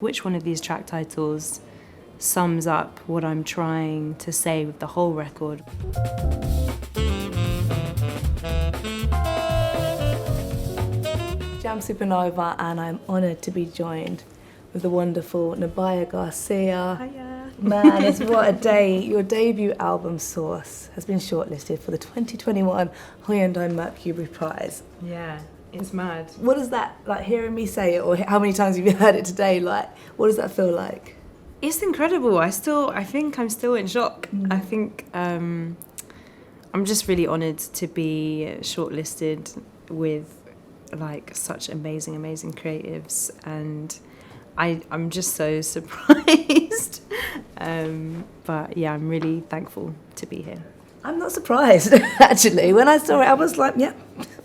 Which one of these track titles sums up what I'm trying to say with the whole record? Jamz Supernova, and I'm honoured to be joined with the wonderful Nubya Garcia. Hiya. Man, it's what a day. Your debut album, Source, has been shortlisted for the 2021 Hyundai Mercury Prize. Yeah, it's mad. What is that, like, hearing me say it, or how many times have you heard it today? Like, what does that feel like? It's incredible. I think I'm still in shock. I think I'm just really honoured to be shortlisted with like such amazing creatives, and I'm just so surprised. But yeah, I'm really thankful to be here. I'm not surprised, actually. When I saw it, I was like, yeah,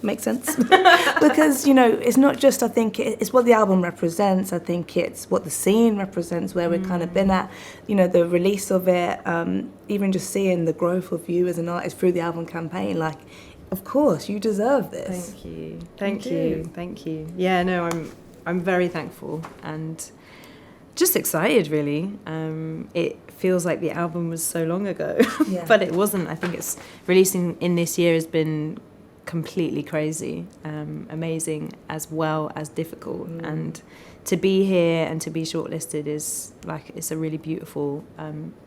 makes sense. Because, you know, it's not just, I think, it's what the album represents. I think it's what the scene represents, where we've kind of been at. You know, the release of it, even just seeing the growth of you as an artist through the album campaign, like, of course, you deserve this. Thank you. Yeah, no, I'm very thankful and just excited, really. It feels like the album was so long ago, Yeah. but it wasn't. I think it's releasing in this year has been completely crazy, amazing as well as difficult. And to be here and to be shortlisted is like, it's a really beautiful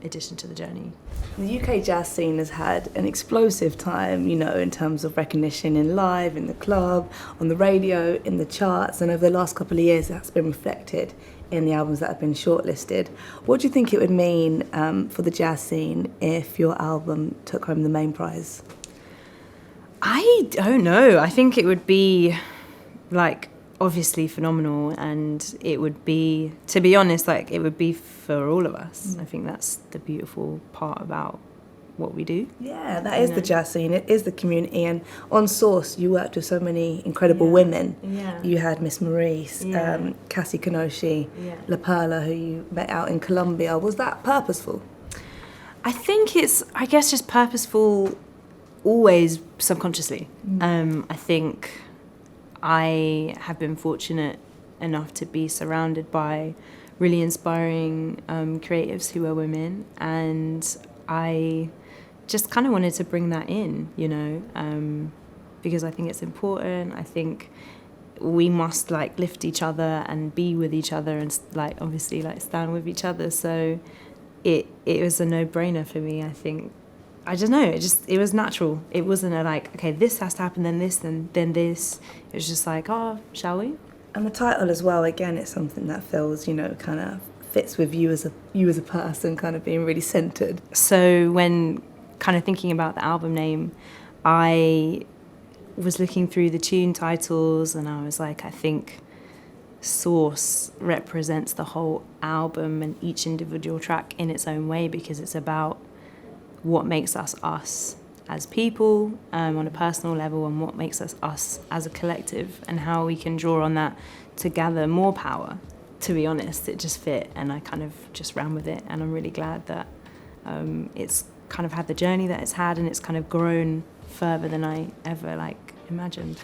addition to the journey. The UK jazz scene has had an explosive time, you know, in terms of recognition in live, in the club, on the radio, in the charts, and over the last couple of years that's been reflected in the albums that have been shortlisted. What do you think it would mean for the jazz scene if your album took home the main prize? I don't know. I think it would be like obviously phenomenal, and it would be, to be honest, like it would be for all of us. I think that's the beautiful part about what we do. Yeah, that is the jazz scene. It is the community. And on Source, you worked with so many incredible women. Yeah. You had Miss Maurice, Cassie Kanoshi, La Perla, who you met out in Colombia. Was that purposeful? I think it's, I guess, just purposeful always subconsciously. I think I have been fortunate enough to be surrounded by really inspiring creatives who are women, and I just kind of wanted to bring that in, you know, because I think it's important. I think we must like lift each other and be with each other and like obviously like stand with each other. So it was a no-brainer for me. I think, I don't know, it was natural. It wasn't a like, okay, this has to happen, then this, then this. It was just like, oh, shall we? And the title as well, again, it's something that feels, you know, kind of fits with you as a person, kind of being really centered. So when kind of thinking about the album name, I was looking through the tune titles and I was like, I think Source represents the whole album and each individual track in its own way, because it's about what makes us as people on a personal level, and what makes us as a collective, and how we can draw on that to gather more power. To be honest, it just fit, and I kind of just ran with it, and I'm really glad that it's kind of had the journey that it's had, and it's kind of grown further than I ever like imagined.